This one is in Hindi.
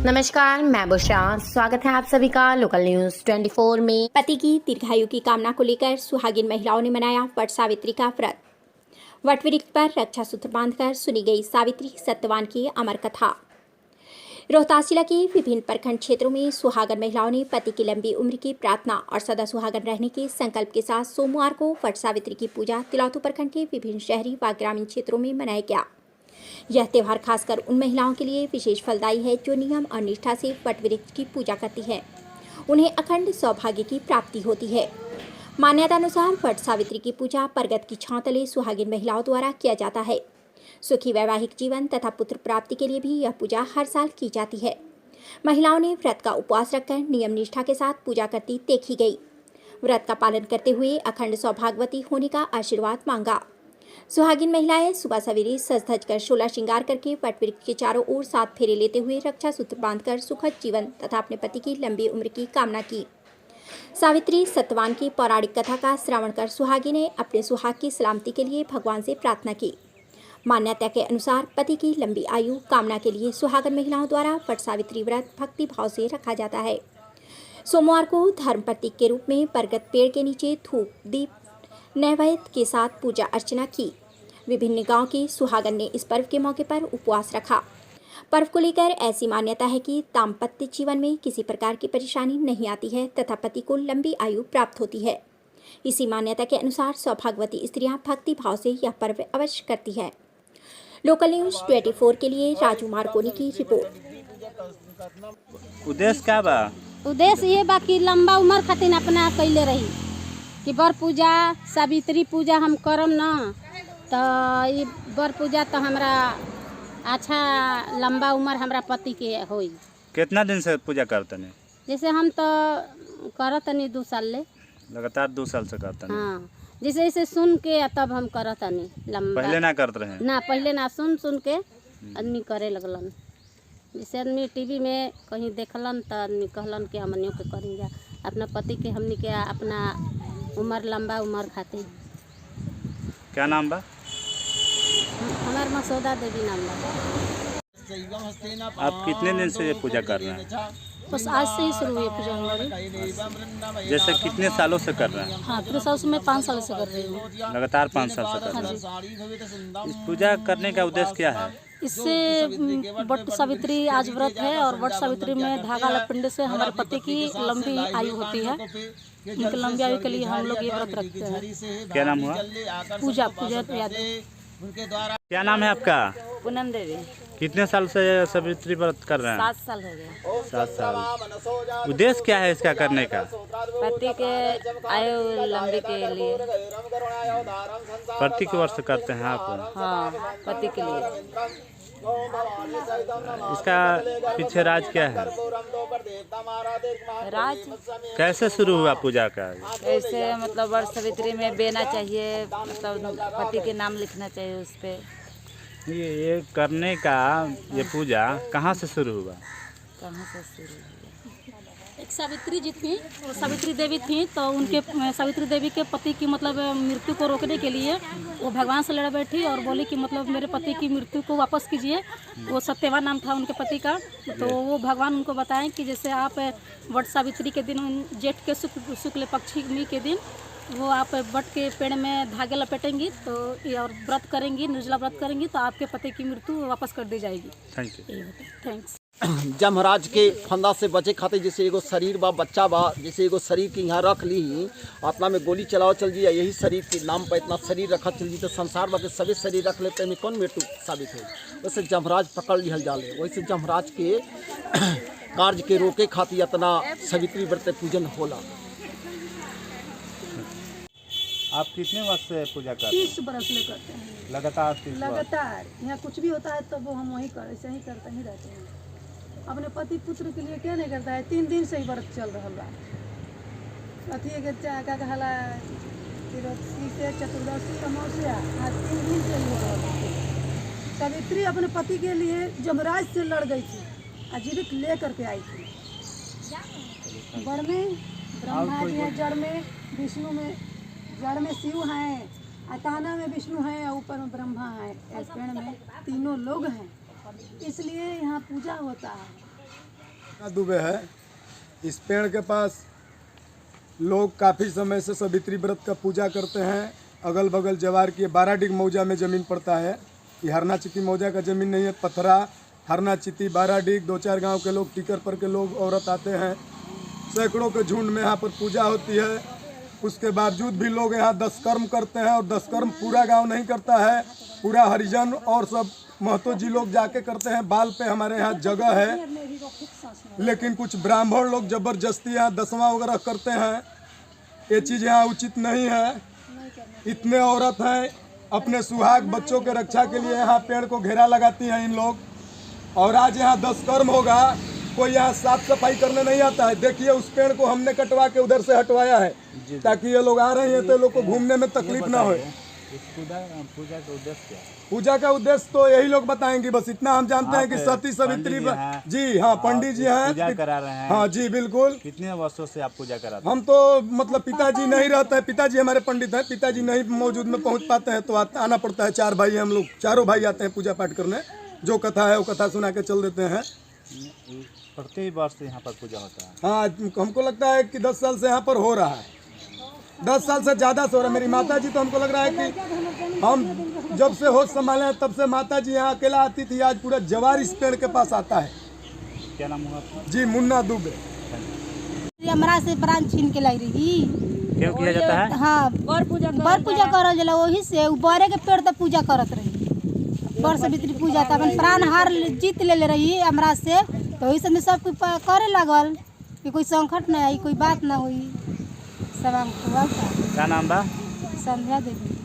नमस्कार, मैं बुशरा। स्वागत है आप सभी का लोकल न्यूज 24 में। पति की दीर्घायु की कामना को लेकर सुहागिन महिलाओं ने मनाया वट सावित्री का व्रत। वट वृक्ष पर रक्षा सूत्र बांधकर सुनी गई सावित्री सत्यवान की अमर कथा। रोहतास जिला के विभिन्न प्रखंड क्षेत्रों में सुहागन महिलाओं ने पति की लंबी उम्र की प्रार्थना और सदा सुहागन रहने के संकल्प के साथ सोमवार को वट सावित्री की पूजा तिलौथू प्रखंड के विभिन्न शहरी व ग्रामीण क्षेत्रों में मनाया गया। यह त्यौहार खासकर उन महिलाओं के लिए विशेष फलदायी है जो नियम और निष्ठा से वट वृक्ष की पूजा करती है। उन्हें अखंड सौभाग्य की प्राप्ति होती है। मान्यता अनुसार वट सावित्री की पूजा परगत की छांव तले सुहागिन महिलाओं द्वारा किया जाता है। सुखी वैवाहिक जीवन तथा पुत्र प्राप्ति के लिए भी यह पूजा हर साल की जाती है। महिलाओं ने व्रत का उपवास रखकर नियम निष्ठा के साथ पूजा करती देखी गई। व्रत का पालन करते हुए अखंड सौभाग्यवती होने का आशीर्वाद मांगा। सुहागिन महिलाएं सुबह सवेरे सज धज कर 16 श्रृंगार करके वट वृक्ष के चारों ओर 7 फेरे लेते हुए रक्षा सूत्र बांधकर सुखद जीवन तथा अपने पति की लंबी उम्र की कामना की। सावित्री सत्यवान की पौराणिक कथा का श्रवण कर सुहागी ने अपने सुहाग की सलामती के लिए भगवान से प्रार्थना की। मान्यता के अनुसार पति की लंबी आयु कामना के लिए सुहागन महिलाओं द्वारा वट सावित्री व्रत भक्ति भाव से रखा जाता है। सोमवार को धर्म प्रतीक के रूप में बरगद पेड़ के नीचे धूप दीप नैवेद्य के साथ पूजा अर्चना की। विभिन्न गांव की सुहागन ने इस पर्व के मौके पर उपवास रखा। पर्व को लेकर ऐसी मान्यता है कि दाम्पत्य जीवन में किसी प्रकार की परेशानी नहीं आती है तथा पति को लंबी आयु प्राप्त होती है। इसी मान्यता के अनुसार सौभाग्यवती स्त्रियां भक्ति भाव से यह पर्व अवश्य करती है। लोकल न्यूज 24 के लिए राजू मार्कोनी की रिपोर्ट। उद्देश्य क्या बा? उद्देश्य ये बा कि लंबा उम्र खातिर अपना कैले रही कि बर पूजा सावित्री पूजा हम करम न तो ये बर पूजा तो हमरा अच्छा लंबा उम्र हमरा पति के होई। कितना दिन से पूजा करते हैं? जैसे हम तो करतनी 2 साल ले। लगातार 2 साल से करते हैं? हाँ, जैसे जैसे सुन के तब हम करतनी लंबा। पहले ना करते रहे? ना, पहले ना, सुन के आदमी करे लगलन। जैसे आदमी टीवी में कहीं देखलन तो आदमी कहलन कि हमनियों के करेंगे अपना पति के, हमनी के अपना उम्र लंबा उम्र खातिर। क्या नाम बा? हमार मसौदा देवी नाम बा। आप कितने दिन से ये पूजा कर रहे हैं? बस आज से ही शुरू हुई पूजा हमारी। जैसे कितने सालों से कर रहे हैं? हाँ, पूरे साल से मैं 5 साल से कर रही हूँ। लगातार 5 साल से कर रहे हैं। इस पूजा करने का उद्देश्य क्या है? इससे वट सावित्री आज व्रत है और वट सावित्री में धागा लपेटने से हमारे पति की लंबी आयु होती है। उनकी लंबी आयु के लिए हम लोग ये व्रत रखते हैं। क्या नाम हुआ? पूजा यादव। क्या नाम है आपका? पूनम देवी। कितने साल से सावित्री व्रत कर रहे हैं? 7 साल हो गया। 7 साल। उद्देश्य क्या है इसका करने का? पति के आयु लंबी के लिए। प्रत्येक वर्ष करते हैं आप? हाँ, पति के लिए। इसका पीछे राज क्या है? राज कैसे शुरू हुआ पूजा का? ऐसे मतलब वट सावित्री में बेना चाहिए, मतलब पति के नाम लिखना चाहिए उस पे। ये करने का ये पूजा कहाँ से शुरू हुआ? कहाँ से शुरू हुआ? एक सावित्री जी थी, वो सावित्री देवी थी, तो उनके सावित्री देवी के पति की मतलब मृत्यु को रोकने के लिए वो भगवान से लड़ बैठी और बोली कि मतलब मेरे पति की मृत्यु को वापस कीजिए। वो सत्यवान नाम था उनके पति का। तो वो भगवान उनको बताएं कि जैसे आप वट सावित्री के दिन जेठ के शुक्ल पक्षी के दिन वो आप वट के पेड़ में धागे लपेटेंगी तो और व्रत करेंगी, निर्जला व्रत करेंगी तो आपके पति की मृत्यु वापस कर दी जाएगी। Thank you. थैंक्स। जमराज के फंदा से बचे खातिर जैसे एगो शरीर बा, बच्चा बा, जैसे एगो शरीर के यहाँ रख ली अपना में गोली चलाओ चल जी, यही शरीर के नाम पर इतना शरीर रखा चल जी तो संसार बा के सभी शरीर रख लेते हैं कौन मृत्यु साबित हो। वैसे जमराज पकड़ लिहल जाले, वैसे जमराज के कार्य के रोके खातिर इतना सावित्री व्रत पूजन होला। आप कितने वर्ष से पूजा करते हैं? 30 बरस ले करते हैं लगातार 30 वर्ष। लगातार। यहाँ कुछ भी होता है तो वो हम वही ऐसे ही करते ही रहते हैं। अपने पति पुत्र के लिए क्या नहीं करता है। 3 दिन से ही व्रत चल रहा बा। अथी के का कहला तिरोदशी से चतुर्दशी अमावस्या आज 3 दिन से ही हो रहा है। सावित्री अपने पति के लिए जमराज से लड़ गई थी, जीवित ले करके आई थी। बड़ में ब्रह्मा जी हैं, जड़ में विष्णु में, जड़ में शिव हैं, अताना में विष्णु हैं और ऊपर में ब्रह्मा है, पेड़ में तीनों लोग हैं। इसलिए यहाँ पूजा होता है। दुबे है। इस पेड़ के पास लोग काफ़ी समय से सावित्री व्रत का पूजा करते हैं। अगल बगल जवार की 12 डिग मौजा में ज़मीन पड़ता है। ये हरना चिती मौजा का ज़मीन नहीं है, पथरा हरना चिती 12 डिग 2-4 गांव के लोग, टीकर पर के लोग, औरत आते हैं। सैकड़ों के झुंड में यहाँ पर पूजा होती है। उसके बावजूद भी लोग यहाँ 10 कर्म करते हैं और 10 कर्म पूरा गांव नहीं करता है, पूरा हरिजन और सब महतो जी लोग जाके करते हैं। बाल पे हमारे यहाँ जगह है, लेकिन कुछ ब्राह्मण लोग ज़बरदस्ती यहाँ 10वां वगैरह करते हैं। ये चीज़ यहाँ उचित नहीं है। इतने औरत हैं, अपने सुहाग बच्चों के रक्षा के लिए यहाँ पेड़ को घेरा लगाती हैं इन लोग। और आज यहाँ 10 कर्म होगा, कोई यहाँ साफ सफाई करने नहीं आता है। देखिए उस पेड़ को हमने कटवा के उधर से हटवाया है ताकि ये लोग आ रहे हैं तो लोग को घूमने में तकलीफ ना हो। पूजा का उद्देश्य क्या है? पूजा का उद्देश्य तो यही लोग बताएंगे, बस इतना हम जानते हैं कि सती सावित्री जी, हाँ पंडित जी हैं, पूजा करा रहे हैं। हाँ जी बिल्कुल। कितने वर्षों से आप पूजा करा रहे हैं? हम तो मतलब पिताजी नहीं रहते हैं, पिताजी हमारे पंडित हैं, पिताजी नहीं मौजूद में पहुंच पाते हैं तो आना पड़ता है। 4 भाई हम लोग, चारों भाई आते हैं पूजा पाठ करने। जो कथा है वो कथा सुना के चल देते हैं। प्रति वर्ष यहाँ पर पूजा होता है? हाँ, हमको लगता है कि 10 साल से यहाँ पर हो रहा है, 10 साल से ज़्यादा से हो रहा है। मेरी माता जी तो हमको लग रहा है कि हम जब से होश संभाले हैं तब से माता जी यहाँ अकेला आती थी। आज पूरा जवार इस पेड़ के पास आता है। क्या नाम हुआ आपका? जी मुन्ना दुबे। हमरा से प्राण छीन के लाई रही। क्यों किया जाता है? हाँ, बर पूजा करल जाला, वही से बड़े के पेड़ तक पूजा करत रही। बड़ सावित्री पूजा था, अपन प्राण हार जीत ले रही हमरा से, तो वही समय सब कुछ करे लगल कि कोई संकट ना आई, कोई बात ना हुई। सब हमको क्या नाम बा? संध्या देवी।